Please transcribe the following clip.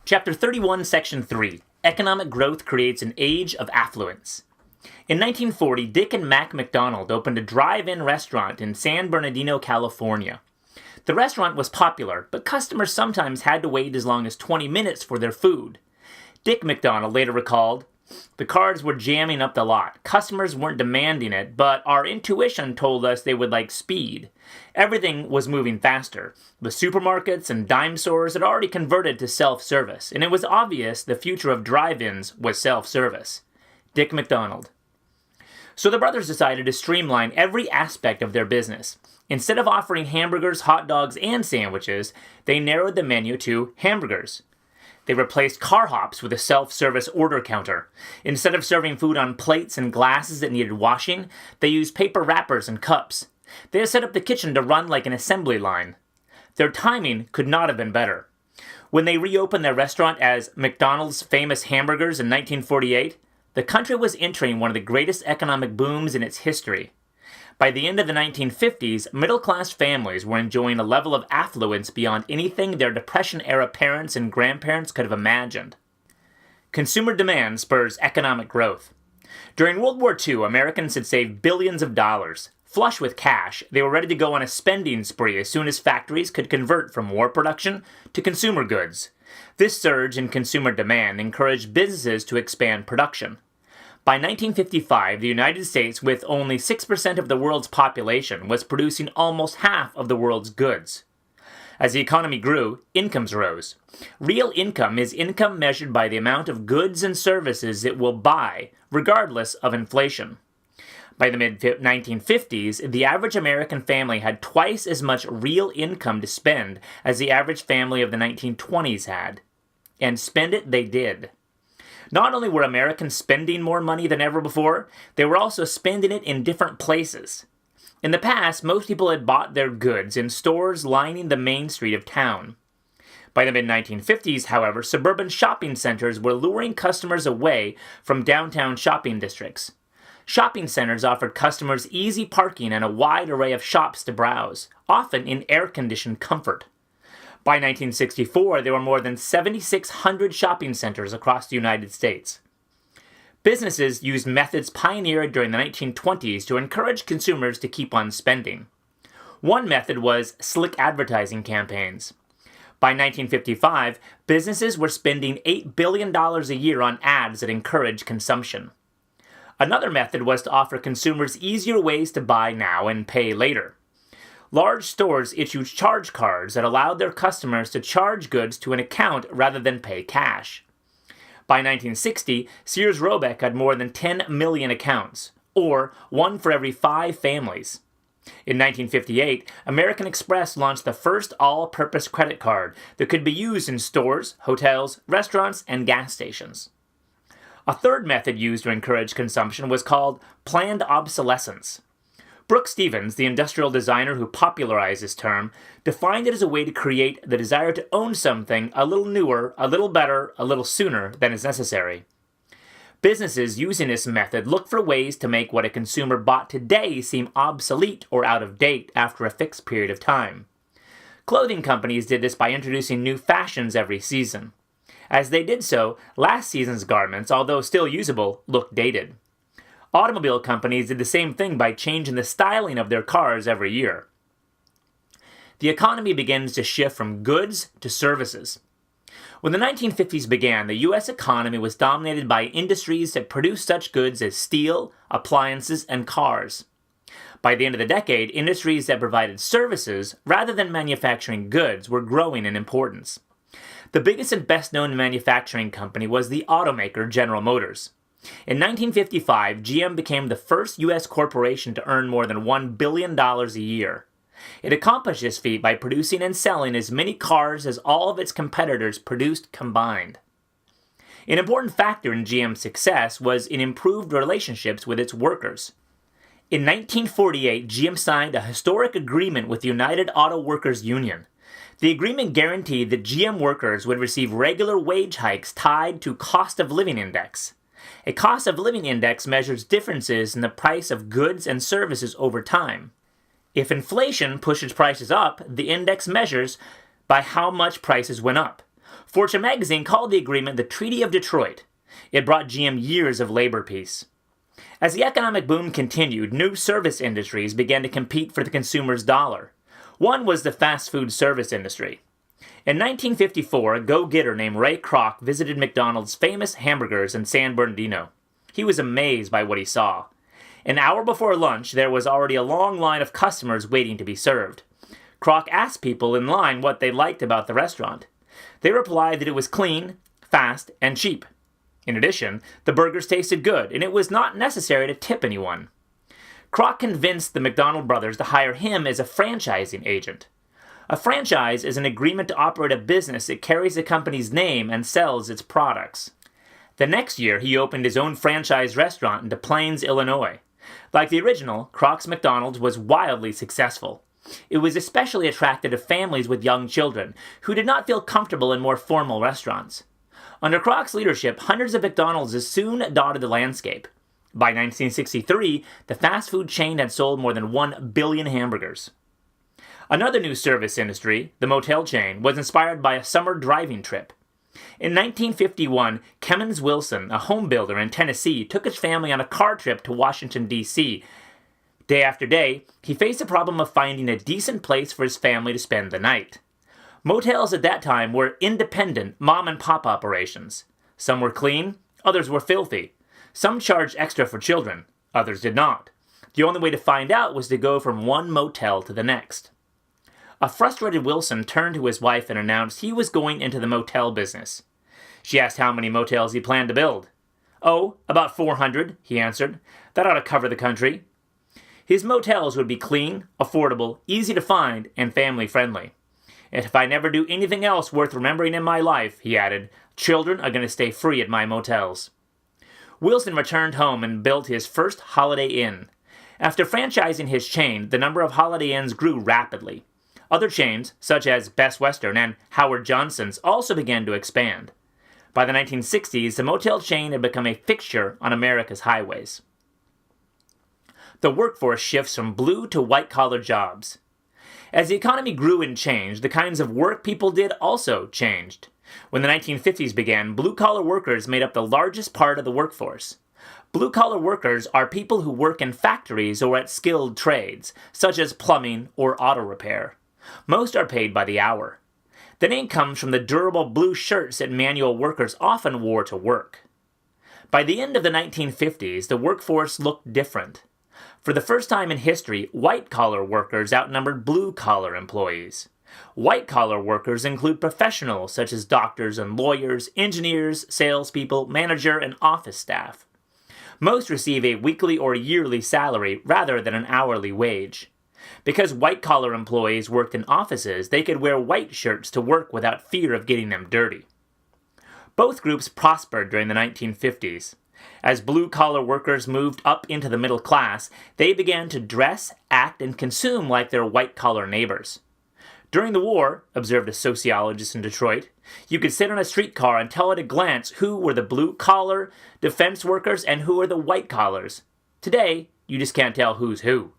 Chapter 31, Section 3. Economic Growth Creates an Age of Affluence. In 1940, Dick and Mac McDonald opened a drive-in restaurant in San Bernardino, California. The restaurant was popular, but customers sometimes had to wait as long as 20 minutes for their food. Dick McDonald later recalled, "The cars were jamming up the lot. Customers weren't demanding it, but our intuition told us they would like speed. Everything was moving faster. The supermarkets and dime stores had already converted to self-service, and it was obvious the future of drive-ins was self-service." Dick McDonald. So the brothers decided to streamline every aspect of their business. Instead of offering hamburgers, hot dogs, and sandwiches, they narrowed the menu to hamburgers. They replaced car hops with a self-service order counter. Instead of serving food on plates and glasses that needed washing, they used paper wrappers and cups. They had set up the kitchen to run like an assembly line. Their timing could not have been better. When they reopened their restaurant as McDonald's Famous Hamburgers in 1948, the country was entering one of the greatest economic booms in its history. By the end of the 1950s, middle-class families were enjoying a level of affluence beyond anything their Depression-era parents and grandparents could have imagined. Consumer demand spurs economic growth. During World War II, Americans had saved billions of dollars. Flush with cash, they were ready to go on a spending spree as soon as factories could convert from war production to consumer goods. This surge in consumer demand encouraged businesses to expand production. By 1955, the United States, with only 6% of the world's population, was producing almost half of the world's goods. As the economy grew, incomes rose. Real income is income measured by the amount of goods and services it will buy, regardless of inflation. By the mid-1950s, the average American family had twice as much real income to spend as the average family of the 1920s had. And spend it they did. Not only were Americans spending more money than ever before, they were also spending it in different places. In the past, most people had bought their goods in stores lining the main street of town. By the mid-1950s, however, suburban shopping centers were luring customers away from downtown shopping districts. Shopping centers offered customers easy parking and a wide array of shops to browse, often in air-conditioned comfort. By 1964, there were more than 7,600 shopping centers across the United States. Businesses used methods pioneered during the 1920s to encourage consumers to keep on spending. One method was slick advertising campaigns. By 1955, businesses were spending $8 billion a year on ads that encouraged consumption. Another method was to offer consumers easier ways to buy now and pay later. Large stores issued charge cards that allowed their customers to charge goods to an account rather than pay cash. By 1960, Sears Roebuck had more than 10 million accounts, or one for every 5 families. In 1958, American Express launched the first all-purpose credit card that could be used in stores, hotels, restaurants, and gas stations. A third method used to encourage consumption was called planned obsolescence. Brooks Stevens, the industrial designer who popularized this term, defined it as a way to create the desire to own something a little newer, a little better, a little sooner than is necessary. Businesses using this method look for ways to make what a consumer bought today seem obsolete or out of date after a fixed period of time. Clothing companies did this by introducing new fashions every season. As they did so, last season's garments, although still usable, looked dated. Automobile companies did the same thing by changing the styling of their cars every year. The economy begins to shift from goods to services. When the 1950s began, the U.S. economy was dominated by industries that produced such goods as steel, appliances, and cars. By the end of the decade, industries that provided services rather than manufacturing goods were growing in importance. The biggest and best-known manufacturing company was the automaker General Motors. In 1955, GM became the first U.S. corporation to earn more than $1 billion a year. It accomplished this feat by producing and selling as many cars as all of its competitors produced combined. An important factor in GM's success was in improved relationships with its workers. In 1948, GM signed a historic agreement with the United Auto Workers Union. The agreement guaranteed that GM workers would receive regular wage hikes tied to cost of living index. A cost of living index measures differences in the price of goods and services over time. If inflation pushes prices up, the index measures by how much prices went up. Fortune magazine called the agreement the Treaty of Detroit. It brought GM years of labor peace. As the economic boom continued, new service industries began to compete for the consumer's dollar. One was the fast food service industry. In 1954, a go-getter named Ray Kroc visited McDonald's famous hamburgers in San Bernardino. He was amazed by what he saw. An hour before lunch, there was already a long line of customers waiting to be served. Kroc asked people in line what they liked about the restaurant. They replied that it was clean, fast, and cheap. In addition, the burgers tasted good, and it was not necessary to tip anyone. Kroc convinced the McDonald brothers to hire him as a franchising agent. A franchise is an agreement to operate a business that carries the company's name and sells its products. The next year, he opened his own franchise restaurant in Des Plaines, Illinois. Like the original, Kroc's McDonald's was wildly successful. It was especially attractive to families with young children who did not feel comfortable in more formal restaurants. Under Kroc's leadership, hundreds of McDonald's soon dotted the landscape. By 1963, the fast food chain had sold more than 1 billion hamburgers. Another new service industry, the motel chain, was inspired by a summer driving trip. In 1951, Kemmons Wilson, a home builder in Tennessee, took his family on a car trip to Washington, D.C. Day after day, he faced the problem of finding a decent place for his family to spend the night. Motels at that time were independent mom-and-pop operations. Some were clean, others were filthy. Some charged extra for children, others did not. The only way to find out was to go from one motel to the next. A frustrated Wilson turned to his wife and announced he was going into the motel business. She asked how many motels he planned to build. "Oh, about 400, he answered. "That ought to cover the country." His motels would be clean, affordable, easy to find, and family-friendly. "And if I never do anything else worth remembering in my life," he added, "children are going to stay free at my motels." Wilson returned home and built his first Holiday Inn. After franchising his chain, the number of Holiday Inns grew rapidly. Other chains, such as Best Western and Howard Johnson's, also began to expand. By the 1960s, the motel chain had become a fixture on America's highways. The workforce shifts from blue to white-collar jobs. As the economy grew and changed, the kinds of work people did also changed. When the 1950s began, blue-collar workers made up the largest part of the workforce. Blue-collar workers are people who work in factories or at skilled trades, such as plumbing or auto repair. Most are paid by the hour. The name comes from the durable blue shirts that manual workers often wore to work. By the end of the 1950s, the workforce looked different. For the first time in history, white-collar workers outnumbered blue-collar employees. White-collar workers include professionals such as doctors and lawyers, engineers, salespeople, manager, and office staff. Most receive a weekly or yearly salary rather than an hourly wage. Because white-collar employees worked in offices, they could wear white shirts to work without fear of getting them dirty. Both groups prospered during the 1950s. As blue-collar workers moved up into the middle class, they began to dress, act, and consume like their white-collar neighbors. During the war, observed a sociologist in Detroit, you could sit on a streetcar and tell at a glance who were the blue-collar defense workers and who were the white-collars. Today, you just can't tell who's who.